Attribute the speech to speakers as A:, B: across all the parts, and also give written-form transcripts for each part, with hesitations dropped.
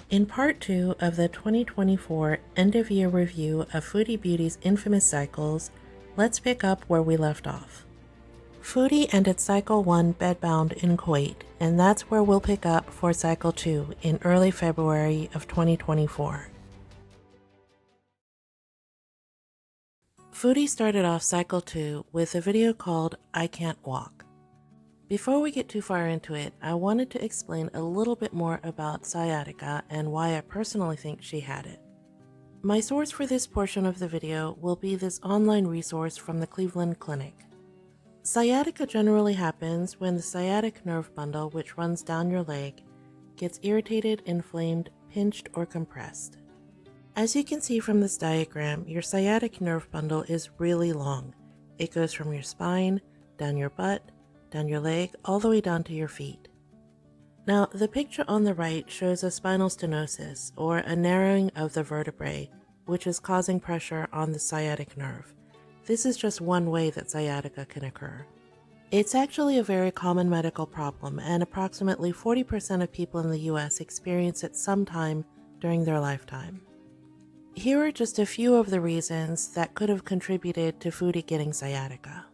A: In part 2 of the 2024 end-of-year review of Foodie Beauty's infamous cycles, let's pick up where we left off. Foodie ended Cycle 1 bedbound in Kuwait, and that's where we'll pick up for Cycle 2 in early February of 2024. Foodie started off Cycle 2 with a video called I Can't Walk. Before we get too far into it, I wanted to explain a little bit more about sciatica and why I personally think she had it. My source for this portion of the video will be this online resource from the Cleveland Clinic. Sciatica generally happens when the sciatic nerve bundle, which runs down your leg, gets irritated, inflamed, pinched, or compressed. As you can see from this diagram, your sciatic nerve bundle is really long. It goes from your spine, down your butt, down your leg, all the way down to your feet. Now, the picture on the right shows a spinal stenosis, or a narrowing of the vertebrae, which is causing pressure on the sciatic nerve. This is just one way that sciatica can occur. It's actually a very common medical problem, and approximately 40% of people in the US experience it sometime during their lifetime. Here are just a few of the reasons that could have contributed to Foodie getting sciatica.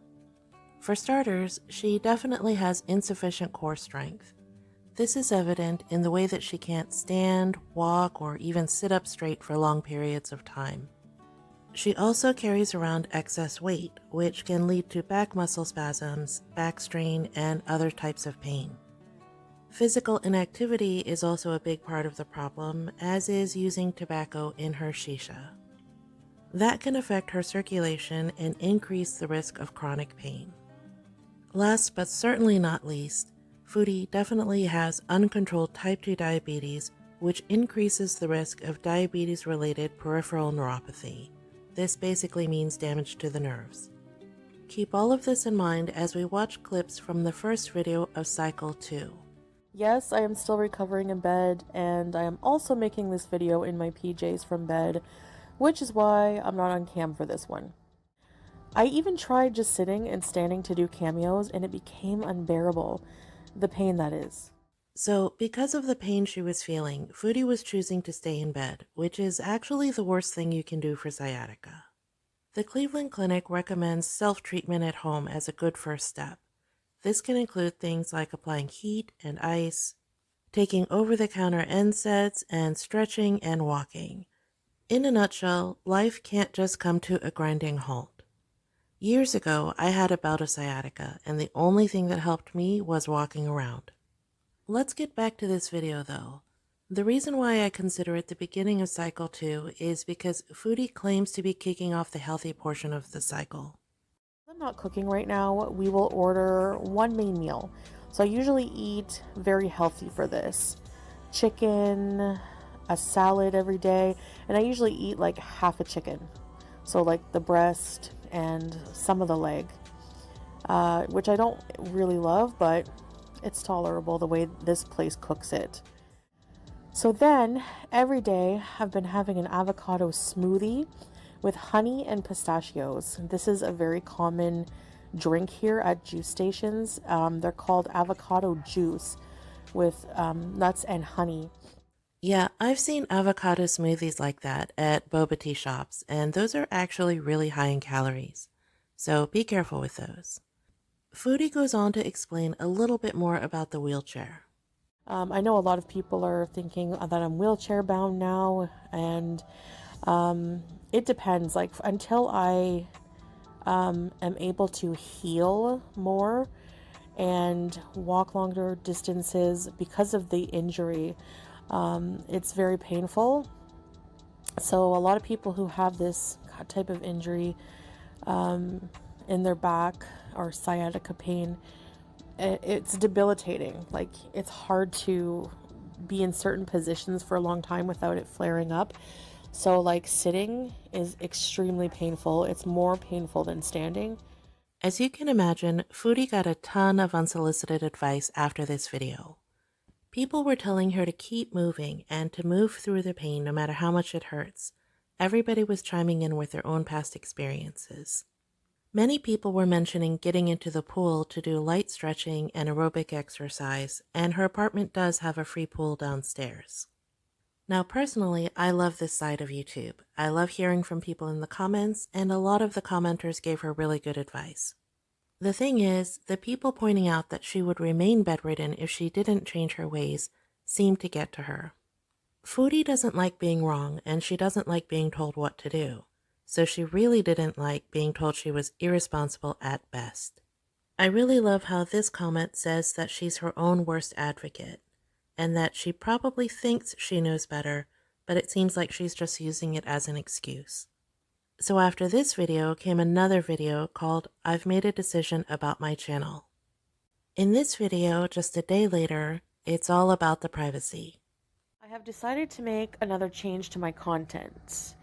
A: For starters, she definitely has insufficient core strength. This is evident in the way that she can't stand, walk, or even sit up straight for long periods of time. She also carries around excess weight, which can lead to back muscle spasms, back strain, and other types of pain. Physical inactivity is also a big part of the problem, as is using tobacco in her shisha. That can affect her circulation and increase the risk of chronic pain. Last but certainly not least, Foodie definitely has uncontrolled type 2 diabetes, which increases the risk of diabetes-related peripheral neuropathy. This basically means damage to the nerves. Keep all of this in mind as we watch clips from the first video of Cycle 2.
B: Yes, I am still recovering in bed, and I am also making this video in my PJs from bed, which is why I'm not on cam for this one. I even tried just sitting and standing to do cameos, and it became unbearable. The pain, that is.
A: So, because of the pain she was feeling, Foodie was choosing to stay in bed, which is actually the worst thing you can do for sciatica. The Cleveland Clinic recommends self-treatment at home as a good first step. This can include things like applying heat and ice, taking over-the-counter NSAIDs, and stretching and walking. In a nutshell, life can't just come to a grinding halt. Years ago, I had a bout of sciatica, and the only thing that helped me was walking around. Let's get back to this video though. The reason why I consider it the beginning of Cycle 2 is because Foodie claims to be kicking off the healthy portion of the cycle.
B: I'm not cooking right now. We will order one main meal. So I usually eat very healthy for this. Chicken, a salad every day, and I usually eat like half a chicken. So like the breast and some of the leg, which I don't really love, but it's tolerable the way this place cooks it. So then every day I've been having an avocado smoothie with honey and pistachios. This is a very common drink here at juice stations. They're called avocado juice with nuts and honey.
A: Yeah, I've seen avocado smoothies like that at boba tea shops, and those are actually really high in calories. So be careful with those. Foodie goes on to explain a little bit more about the wheelchair.
B: I know a lot of people are thinking that I'm wheelchair bound now, and it depends. Like until I am able to heal more and walk longer distances because of the injury, it's very painful. So a lot of people who have this type of injury in their back or sciatica pain, it's debilitating. Like it's hard to be in certain positions for a long time without it flaring up. So like sitting is extremely painful. It's more painful than standing.
A: As you can imagine, Foodie got a ton of unsolicited advice after this video. People were telling her to keep moving and to move through the pain no matter how much it hurts. Everybody was chiming in with their own past experiences. Many people were mentioning getting into the pool to do light stretching and aerobic exercise, and her apartment does have a free pool downstairs. Now, personally, I love this side of YouTube. I love hearing from people in the comments, and a lot of the commenters gave her really good advice. The thing is, the people pointing out that she would remain bedridden if she didn't change her ways seemed to get to her. Foodie doesn't like being wrong, and she doesn't like being told what to do, so she really didn't like being told she was irresponsible at best. I really love how this comment says that she's her own worst advocate, and that she probably thinks she knows better, but it seems like she's just using it as an excuse. So after this video came another video called I've Made a Decision About My Channel. In this video, just a day later, it's all about the privacy.
B: I have decided to make another change to my content.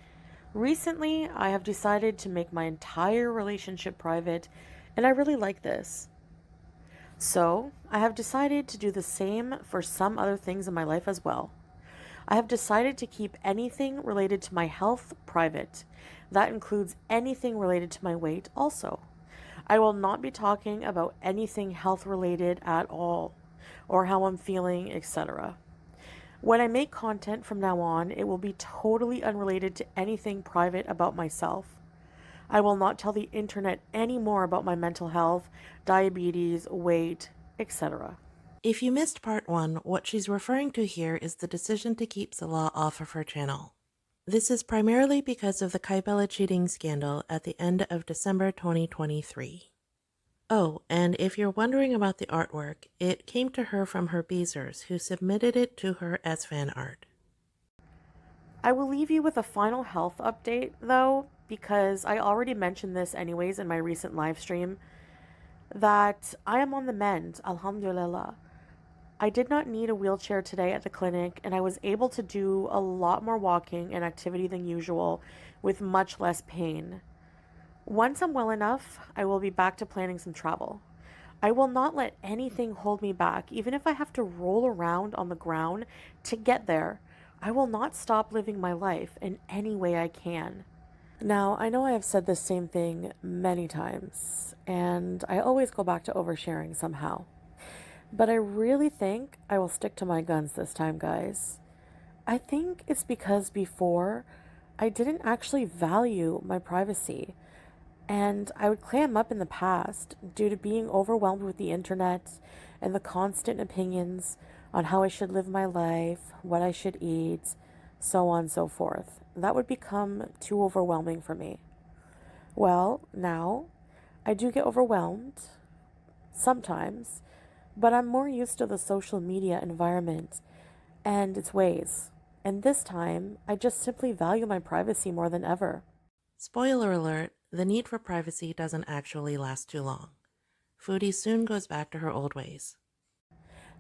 B: Recently, I have decided to make my entire relationship private, and I really like this. So, I have decided to do the same for some other things in my life as well. I have decided to keep anything related to my health private. That includes anything related to my weight also. I will not be talking about anything health related at all, or how I'm feeling, etc. When I make content from now on, it will be totally unrelated to anything private about myself. I will not tell the internet any more about my mental health, diabetes, weight, etc.
A: If you missed part 1, what she's referring to here is the decision to keep Salah off of her channel. This is primarily because of the Kybella cheating scandal at the end of December 2023. Oh, and if you're wondering about the artwork, it came to her from her Beezers, who submitted it to her as fan art.
B: I will leave you with a final health update, though, because I already mentioned this anyways in my recent live stream, that I am on the mend, alhamdulillah. I did not need a wheelchair today at the clinic, and I was able to do a lot more walking and activity than usual with much less pain. Once I'm well enough, I will be back to planning some travel. I will not let anything hold me back, even if I have to roll around on the ground to get there. I will not stop living my life in any way I can. Now, I know I have said the same thing many times, and I always go back to oversharing somehow. But I really think I will stick to my guns this time, guys. I think it's because before, I didn't actually value my privacy. And I would clam up in the past due to being overwhelmed with the internet and the constant opinions on how I should live my life, what I should eat, so on and so forth. That would become too overwhelming for me. Well, now I do get overwhelmed sometimes, but I'm more used to the social media environment and its ways. And this time, I just simply value my privacy more than ever.
A: Spoiler alert, the need for privacy doesn't actually last too long. Foodie soon goes back to her old ways.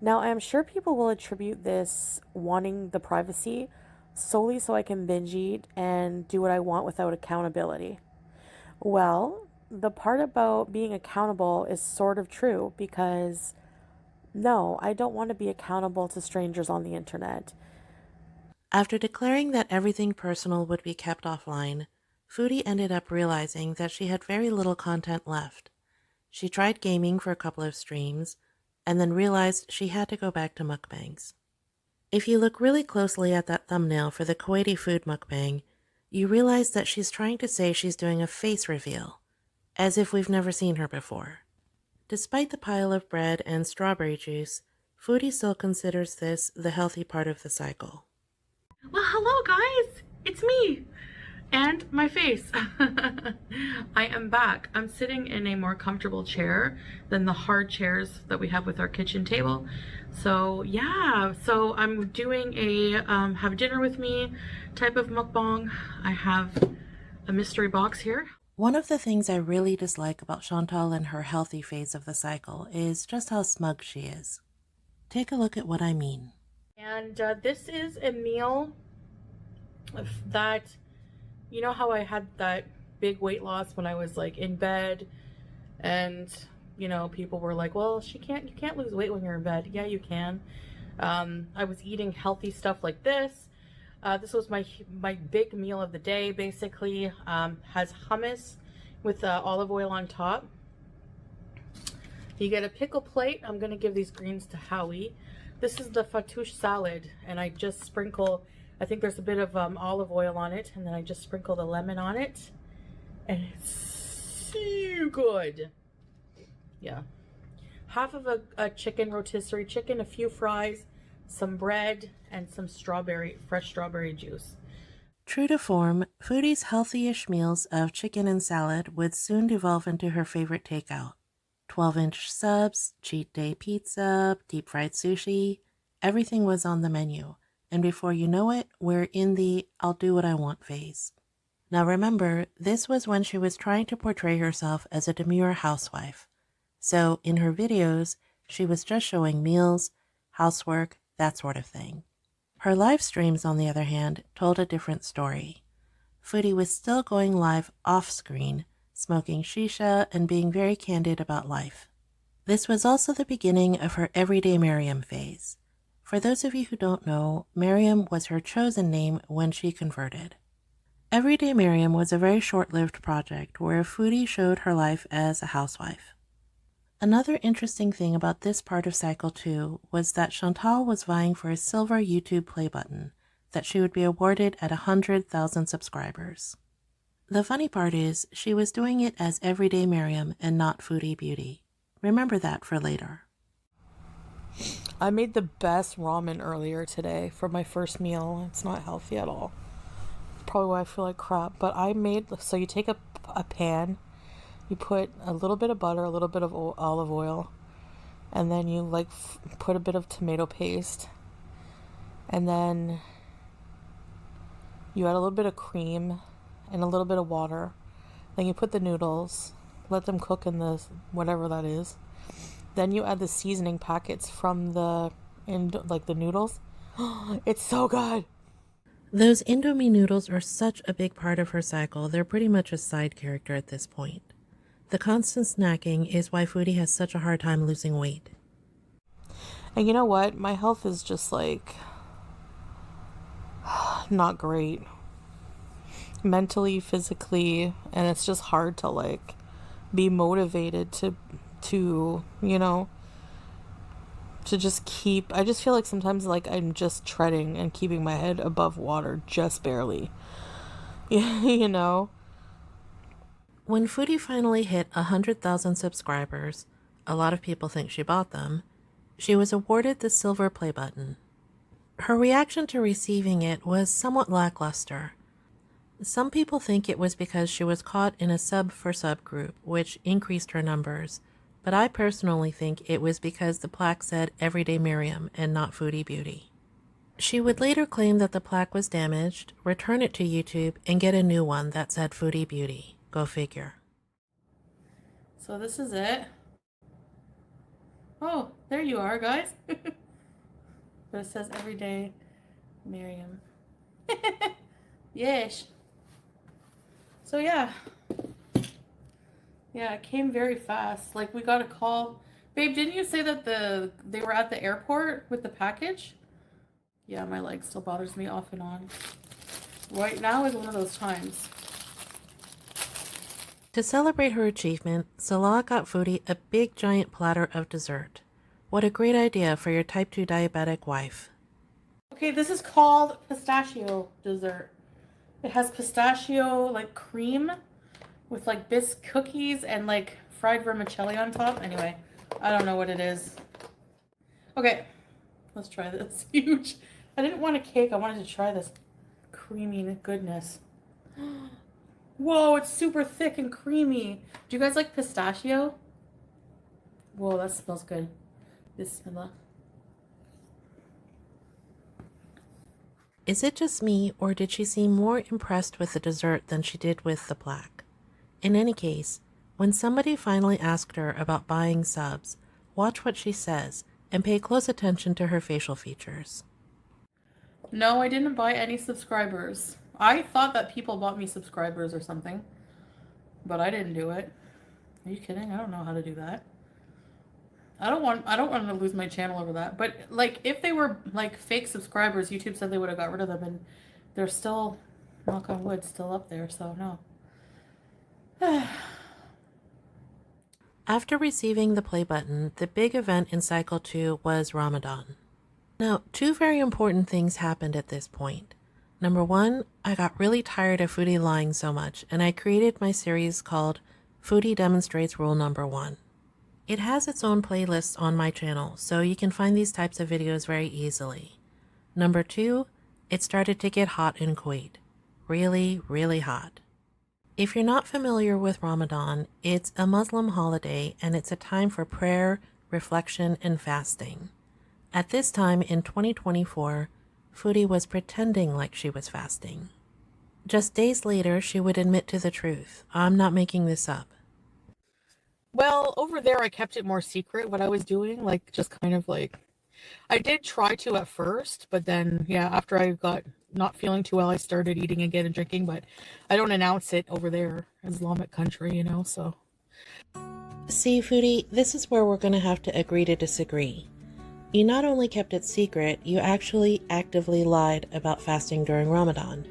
B: Now, I am sure people will attribute this wanting the privacy solely so I can binge eat and do what I want without accountability. Well, the part about being accountable is sort of true because no, I don't want to be accountable to strangers on the internet.
A: After declaring that everything personal would be kept offline, Foodie ended up realizing that she had very little content left. She tried gaming for a couple of streams, and then realized she had to go back to mukbangs. If you look really closely at that thumbnail for the Kuwaiti food mukbang, you realize that she's trying to say she's doing a face reveal, as if we've never seen her before. Despite the pile of bread and strawberry juice, Foodie still considers this the healthy part of the cycle.
C: Well, hello guys, it's me and my face. I am back. I'm sitting in a more comfortable chair than the hard chairs that we have with our kitchen table. So yeah, so I'm doing a have dinner with me type of mukbang. I have a mystery box here.
A: One of the things I really dislike about Chantal and her healthy phase of the cycle is just how smug she is. Take a look at what I mean.
C: And this is a meal that, you know how I had that big weight loss when I was like in bed, and you know, people were like, well, you can't lose weight when you're in bed. Yeah, you can. I was eating healthy stuff like this. This was my big meal of the day, basically. Has hummus with olive oil on top. You get a pickle plate. I'm gonna give these greens to Howie. This is the fattoush salad, and I just sprinkle I think there's a bit of olive oil on it, and then I just sprinkle the lemon on it, and it's so good. Yeah. Half of a chicken, rotisserie chicken, a few fries, some bread, and some fresh strawberry juice.
A: True to form, Foodie's healthy-ish meals of chicken and salad would soon devolve into her favorite takeout. 12-inch subs, cheat day pizza, deep-fried sushi, everything was on the menu. And before you know it, we're in the I'll do what I want phase. Now remember, this was when she was trying to portray herself as a demure housewife. So in her videos, she was just showing meals, housework, that sort of thing. Her live streams, on the other hand, told a different story. Foodie was still going live off-screen, smoking shisha and being very candid about life. This was also the beginning of her Everyday Miriam phase. For those of you who don't know, Miriam was her chosen name when she converted. Everyday Miriam was a very short-lived project where Foodie showed her life as a housewife. Another interesting thing about this part of Cycle 2 was that Chantal was vying for a silver YouTube play button that she would be awarded at 100,000 subscribers. The funny part is, she was doing it as Everyday Miriam and not Foodie Beauty. Remember that for later.
B: I made the best ramen earlier today for my first meal. It's not healthy at all. Probably why I feel like crap. But so you take a pan, you put a little bit of butter, a little bit of olive oil, and then you put a bit of tomato paste, and then you add a little bit of cream and a little bit of water. Then you put the noodles, let them cook in the whatever that is. Then you add the seasoning packets from the noodles. It's so good.
A: Those Indomie noodles are such a big part of her cycle, they're pretty much a side character at this point. The constant snacking is why Foodie has such a hard time losing weight.
B: And you know what? My health is just not great. Mentally, physically, and it's just hard to be motivated to just keep. I just feel like sometimes I'm just treading and keeping my head above water just barely.
A: When Foodie finally hit 100,000 subscribers, a lot of people think she bought them, she was awarded the silver play button. Her reaction to receiving it was somewhat lackluster. Some people think it was because she was caught in a sub-for-sub group, which increased her numbers, but I personally think it was because the plaque said Everyday Miriam and not Foodie Beauty. She would later claim that the plaque was damaged, return it to YouTube, and get a new one that said Foodie Beauty. Go figure.
C: So this is it. Oh, there you are, guys. But it says Everyday Miriam. Yes. So yeah, it came very fast. We got a call. Babe, didn't you say that they were at the airport with the package? Yeah, my leg still bothers me off and on. Right now is one of those times.
A: To celebrate her achievement, Salah got Foodie a big giant platter of dessert. What a great idea for your type 2 diabetic wife.
C: Okay, this is called pistachio dessert. It has pistachio cream with bisque cookies and fried vermicelli on top. Anyway, I don't know what it is. Okay, let's try this. Huge. I didn't want a cake. I wanted to try this creamy goodness. Whoa, it's super thick and creamy. Do you guys like pistachio? Whoa, that smells good. Bismillah.
A: Is it just me, or did she seem more impressed with the dessert than she did with the plaque? In any case, when somebody finally asked her about buying subs, watch what she says and pay close attention to her facial features.
C: No, I didn't buy any subscribers. I thought that people bought me subscribers or something, but I didn't do it. Are you kidding? I don't know how to do that. I don't want to lose my channel over that. But if they were fake subscribers, YouTube said they would have got rid of them, and they're still, knock on wood, still up there. So no.
A: After receiving the play button, the big event in Cycle 2 was Ramadan. Now, two very important things happened at this point. Number one, I got really tired of Foodie lying so much, and I created my series called Foodie Demonstrates Rule Number 1. It has its own playlist on my channel, so you can find these types of videos very easily. Number two, it started to get hot in Kuwait. Really, really hot. If you're not familiar with Ramadan, it's a Muslim holiday and it's a time for prayer, reflection, and fasting. At this time in 2024, Foodie was pretending like she was fasting. Just days later, she would admit to the truth. I'm not making this up.
C: Well, over there, I kept it more secret what I was doing, like just kind of like, I did try to at first, but then, yeah, after I got not feeling too well, I started eating again and drinking, but I don't announce it over there, Islamic country, you know, so.
A: See, Foodie, this is where we're going to have to agree to disagree. You not only kept it secret, you actually actively lied about fasting during Ramadan.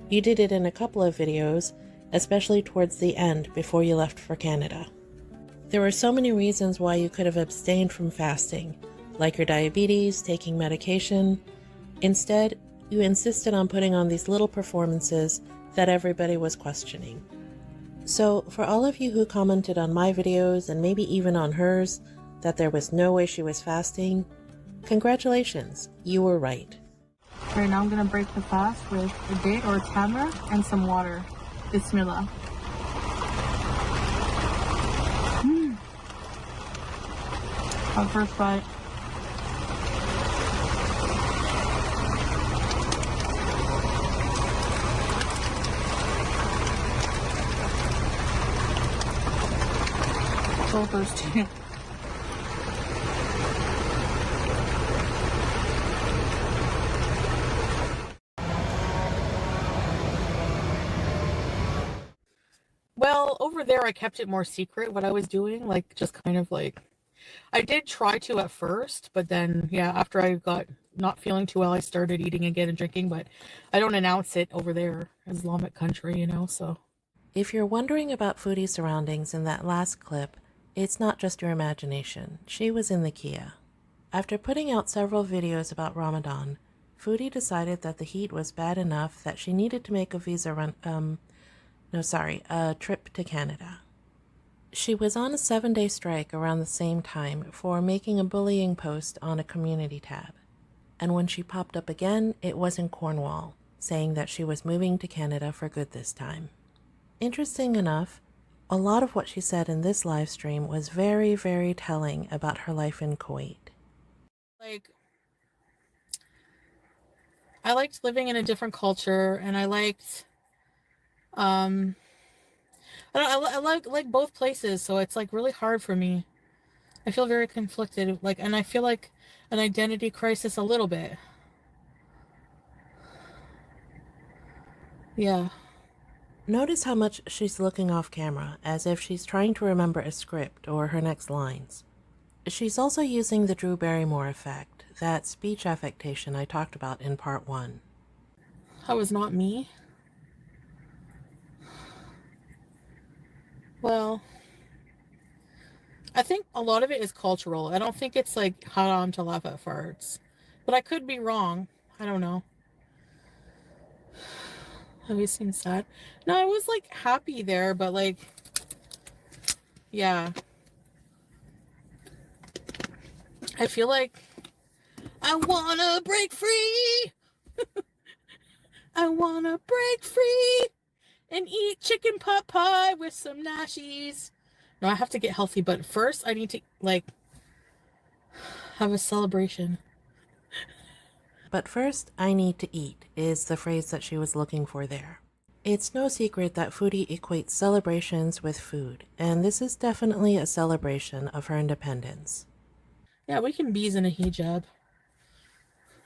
A: You did it in a couple of videos, especially towards the end before you left for Canada. There were so many reasons why you could have abstained from fasting, like your diabetes, taking medication. Instead, you insisted on putting on these little performances that everybody was questioning. So, for all of you who commented on my videos and maybe even on hers that there was no way she was fasting, congratulations, you were right.
C: Right now I'm gonna break the fast with a date or a tamar and some water. Bismillah. My first bite. So thirsty. Well, over there, I kept it more secret what I was doing, like just kind of like, I did try to at first, but then, yeah, after I got not feeling too well, I started eating again and drinking, but I don't announce it over there, Islamic country, you know, so.
A: If you're wondering about Foodie's surroundings in that last clip, it's not just your imagination. She was in the Kia. After putting out several videos about Ramadan, Foodie decided that the heat was bad enough that she needed to make a a trip to Canada. She was on a 7-day strike around the same time for making a bullying post on a community tab. And when she popped up again, it was in Cornwall, saying that she was moving to Canada for good this time. Interesting enough, a lot of what she said in this live stream was very, very telling about her life in Kuwait.
C: Like, I liked living in a different culture, and I liked, I don't, I like both places, so it's like really hard for me. I feel very conflicted, like, and I feel like an identity crisis a little bit. Yeah.
A: Notice how much she's looking off camera, as if she's trying to remember a script or her next lines. She's also using the Drew Barrymore effect, that speech affectation I talked about in part 1.
C: That was not me. Well, I think a lot of it is cultural. I don't think it's like haram to laugh at farts. But I could be wrong. I don't know. Have you seen sad? No, I was like happy there, but like, yeah. I feel like I wanna break free. I wanna break free and eat chicken pot pie with some nashies. No, I have to get healthy, but first I need to like have a celebration.
A: But first, I need to eat is the phrase that she was looking for there. It's no secret that Foodie equates celebrations with food, and this is definitely a celebration of her independence.
C: Yeah, we can bees in a hijab.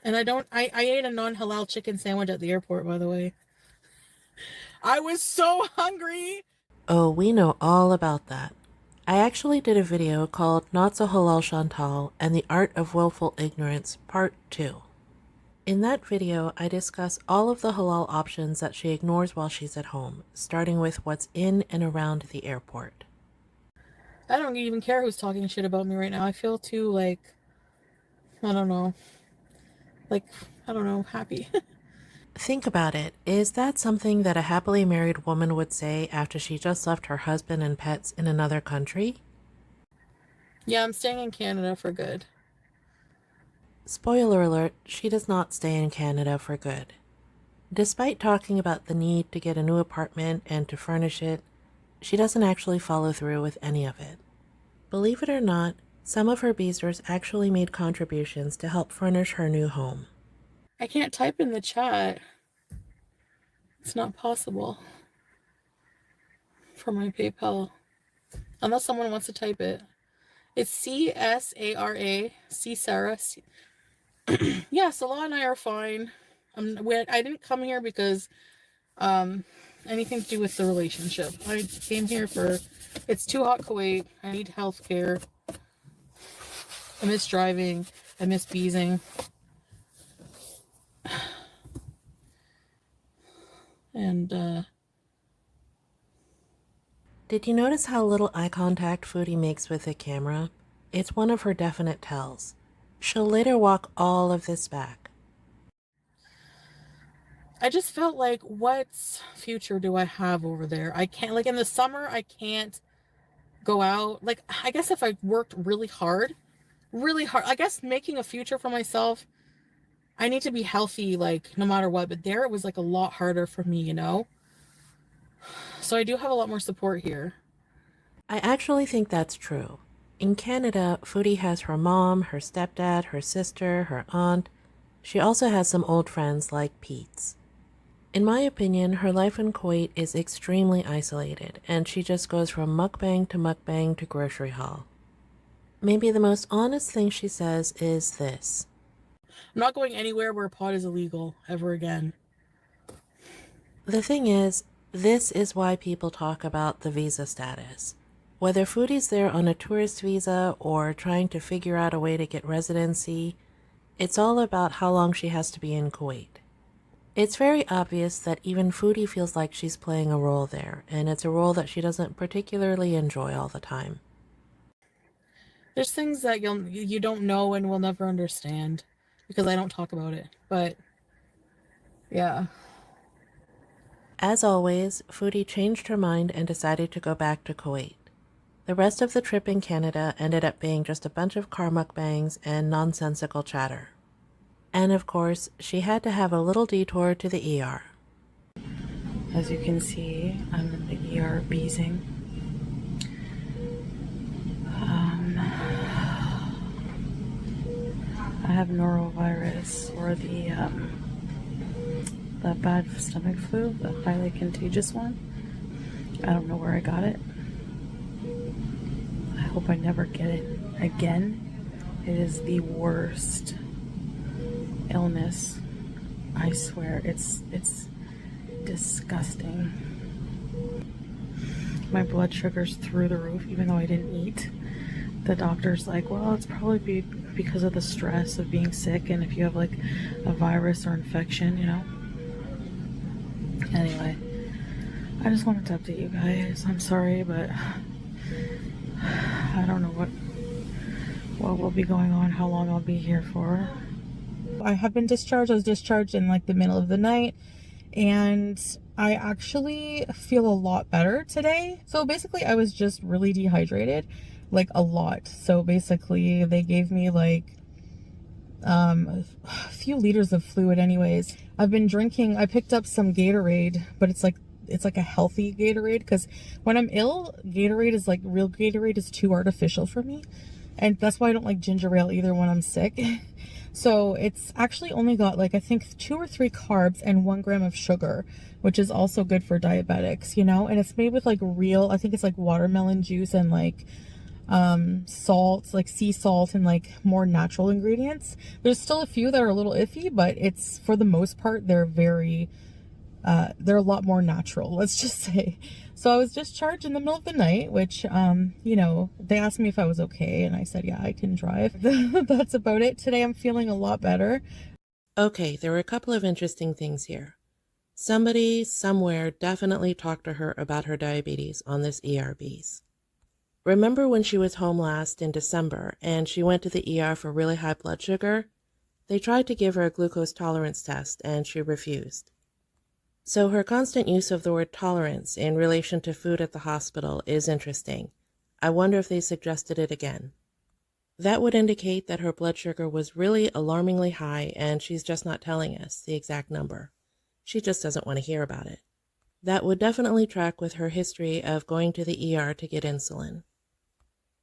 C: And I ate a non-halal chicken sandwich at the airport, by the way. I was so hungry.
A: Oh, we know all about that. I actually did a video called Not So Halal Chantal and the Art of Willful Ignorance, Part 2. In that video, I discuss all of the halal options that she ignores while she's at home, starting with what's in and around the airport.
C: I don't even care who's talking shit about me right now. I feel too, like, I don't know, happy.
A: Think about it. Is that something that a happily married woman would say after she just left her husband and pets in another country?
C: Yeah, I'm staying in Canada for good.
A: Spoiler alert, she does not stay in Canada for good. Despite talking about the need to get a new apartment and to furnish it, she doesn't actually follow through with any of it. Believe it or not, some of her beasters actually made contributions to help furnish her new home.
C: I can't type in the chat. It's not possible for my PayPal. Unless someone wants to type it. It's CSARA, C Sarah. Yeah, Salah and I are fine. I didn't come here because anything to do with the relationship. I came here for, it's too hot Kuwait. I need health care. I miss driving. I miss beesing. And
A: Did you notice how little eye contact Foodie makes with the camera? It's one of her definite tells. She'll later walk all of this back.
C: I just felt like, what future do I have over there? I can't, like in the summer, I can't go out. Like, I guess if I worked really hard, I guess making a future for myself, I need to be healthy, like no matter what. But there it was like a lot harder for me, you know? So I do have a lot more support here.
A: I actually think that's true. In Canada, Foodie has her mom, her stepdad, her sister, her aunt. She also has some old friends like Pete's. In my opinion, her life in Kuwait is extremely isolated, and she just goes from mukbang to grocery haul. Maybe the most honest thing she says is this:
C: I'm not going anywhere where pot is illegal ever again.
A: the thing is, this is why people talk about the visa status. Whether Foodie's there on a tourist visa or trying to figure out a way to get residency, it's all about how long she has to be in Kuwait. It's very obvious that even Foodie feels like she's playing a role there, and it's a role that she doesn't particularly enjoy all the time.
C: There's things that you don't know and will never understand because I don't talk about it. But yeah.
A: As always, Foodie changed her mind and decided to go back to Kuwait. The rest of the trip in Canada ended up being just a bunch of car mukbangs and nonsensical chatter. And of course, she had to have a little detour to the ER.
D: As you can see, I'm in the ER beezing. I have norovirus, or the bad stomach flu, the highly contagious one. I don't know where I got it. I hope I never get it again. It is the worst illness. I swear, it's disgusting. My blood sugar's through the roof, even though I didn't eat. The doctor's like, well, it's probably because of the stress of being sick, and if you have like a virus or infection, you know. Anyway, I just wanted to update you guys. I'm sorry, but I don't know what will be going on, how long I'll be here for.
C: I have been discharged. I was discharged in like the middle of the night, and I actually feel a lot better today. So basically I was just really dehydrated, like a lot. So basically they gave me like a few liters of fluid anyways. I've been drinking, I picked up some Gatorade, but it's like a healthy Gatorade, because when I'm ill, Gatorade is like, real Gatorade is too artificial for me. And that's why I don't like ginger ale either when I'm sick. So it's actually only got like, I think 2 or 3 carbs and 1 gram of sugar, which is also good for diabetics, you know? And it's made with like real, I think it's like watermelon juice and like salt, like sea salt, and like more natural ingredients. There's still a few that are a little iffy, but it's, for the most part, they're a lot more natural, let's just say. So I was discharged in the middle of the night, which, you know, they asked me if I was okay, and I said, yeah, I can drive. That's about it. Today I'm feeling a lot better.
A: Okay, there were a couple of interesting things here. Somebody, somewhere, definitely talked to her about her diabetes on this ERBs. Remember when she was home last in December and she went to the ER for really high blood sugar? They tried to give her a glucose tolerance test, and she refused. So her constant use of the word tolerance in relation to food at the hospital is interesting. I wonder if they suggested it again. That would indicate that her blood sugar was really alarmingly high, and she's just not telling us the exact number. She just doesn't want to hear about it. That would definitely track with her history of going to the ER to get insulin.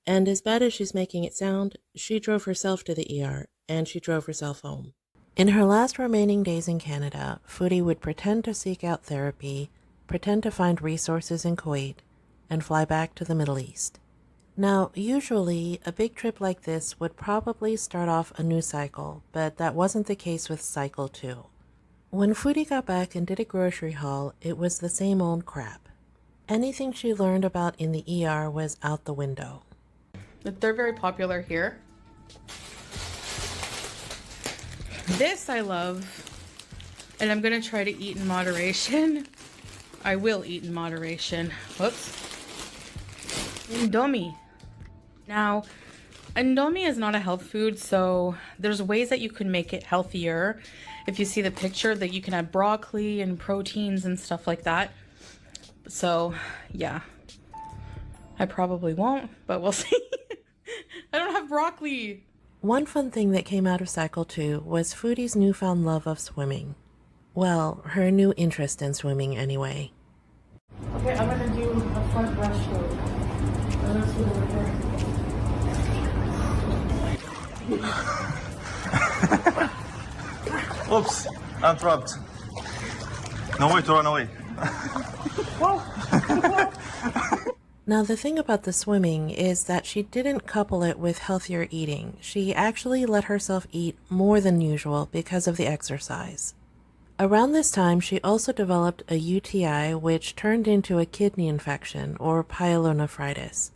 A: And as bad as she's making it sound, she drove herself to the ER, and she drove herself home. In her last remaining days in Canada, Foodie would pretend to seek out therapy, pretend to find resources in Kuwait, and fly back to the Middle East. Now, usually, a big trip like this would probably start off a new cycle, but that wasn't the case with cycle 2. When Foodie got back and did a grocery haul, it was the same old crap. Anything she learned about in the ER was out the window.
C: They're very popular here. This I love, and I'm gonna try to eat in moderation. I will eat in moderation. Whoops. Indomie. Now, Indomie is not a health food, so there's ways that you can make it healthier. If you see the picture, that you can add broccoli and proteins and stuff like that. So, yeah. I probably won't, but we'll see. I don't have broccoli.
A: One fun thing that came out of cycle 2 was Foodie's newfound love of swimming. Well, her new interest in swimming anyway.
D: Okay, I'm gonna do a front breaststroke. And let's do it right there.
E: Oops, I'm trapped. No way to run away.
A: Now, the thing about the swimming is that she didn't couple it with healthier eating. She actually let herself eat more than usual because of the exercise. Around this time, she also developed a UTI, which turned into a kidney infection, or pyelonephritis.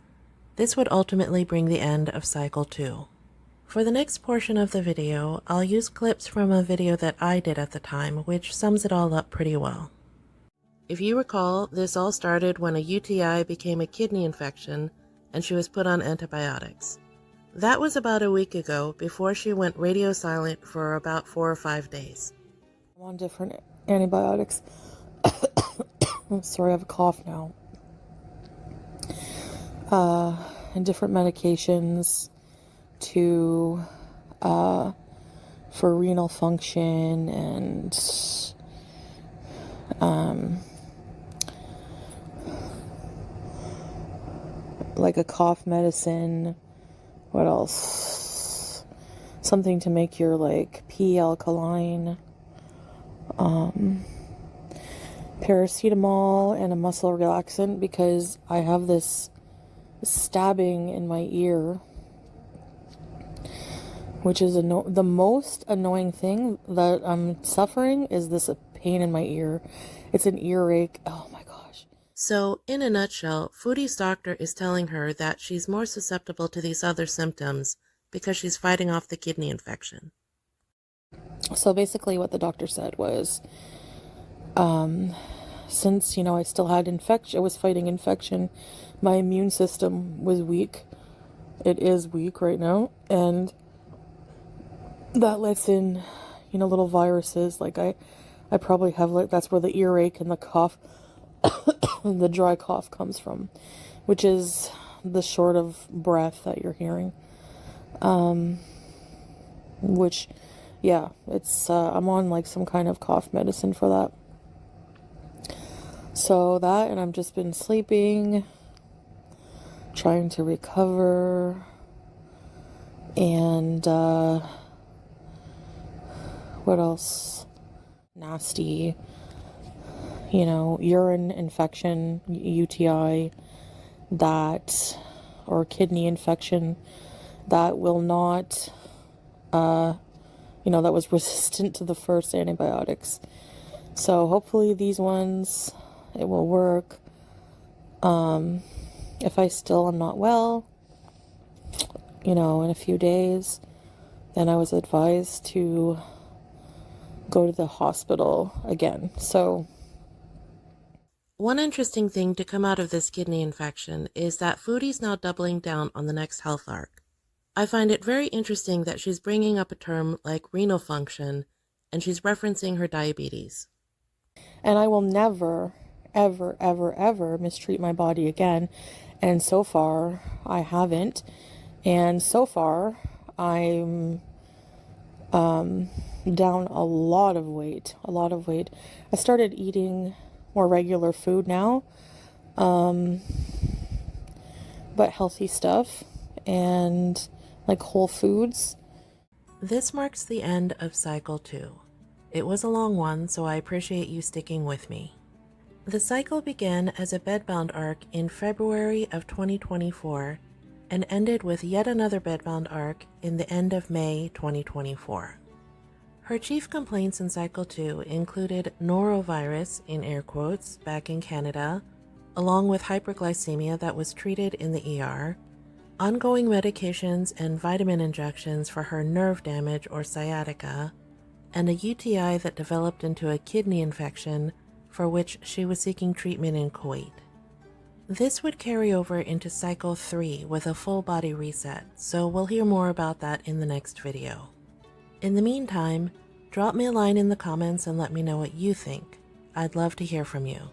A: This would ultimately bring the end of cycle 2. For the next portion of the video, I'll use clips from a video that I did at the time, which sums it all up pretty well. If you recall, this all started when a UTI became a kidney infection and she was put on antibiotics. That was about a week ago, before she went radio silent for about 4 or 5 days.
B: I'm on different antibiotics. Sorry, I have a cough now. And different medications to for renal function and like a cough medicine. What else? Something to make your like pee alkaline. Paracetamol and a muscle relaxant because I have this stabbing in my ear, which is the most annoying thing that I'm suffering is this pain in my ear. It's an earache. Oh my gosh.
A: So, in a nutshell, Foodie's doctor is telling her that she's more susceptible to these other symptoms because she's fighting off the kidney infection.
B: So basically what the doctor said was, since, I still had infection, I was fighting infection, my immune system was weak. It is weak right now. And that lets in, little viruses. Like I probably have, like, that's where the earache and the cough, the dry cough comes from, which is the short of breath that you're hearing. Which, yeah, it's, I'm on like some kind of cough medicine for that. So that, and I've just been sleeping, trying to recover, and, what else? Nasty, urine infection, UTI, that, or kidney infection, that will not, that was resistant to the first antibiotics. So hopefully these ones, it will work. If I still am not well, in a few days, then I was advised to go to the hospital again. So
A: one interesting thing to come out of this kidney infection is that Foodie's now doubling down on the next health arc. I find it very interesting that she's bringing up a term like renal function, and she's referencing her diabetes.
B: And I will never, ever, ever, ever mistreat my body again. And so far, I haven't. And so far, I'm down a lot of weight, I started eating more regular food now, but healthy stuff and like whole foods.
A: This marks the end of cycle 2. It was a long one, so I appreciate you sticking with me. The cycle began as a bedbound arc in February of 2024 and ended with yet another bedbound arc in the end of May 2024. Her chief complaints in cycle 2 included norovirus, in air quotes, back in Canada, along with hyperglycemia that was treated in the ER, ongoing medications and vitamin injections for her nerve damage or sciatica, and a UTI that developed into a kidney infection for which she was seeking treatment in Kuwait. This would carry over into cycle 3 with a full body reset, so we'll hear more about that in the next video. In the meantime, drop me a line in the comments and let me know what you think. I'd love to hear from you.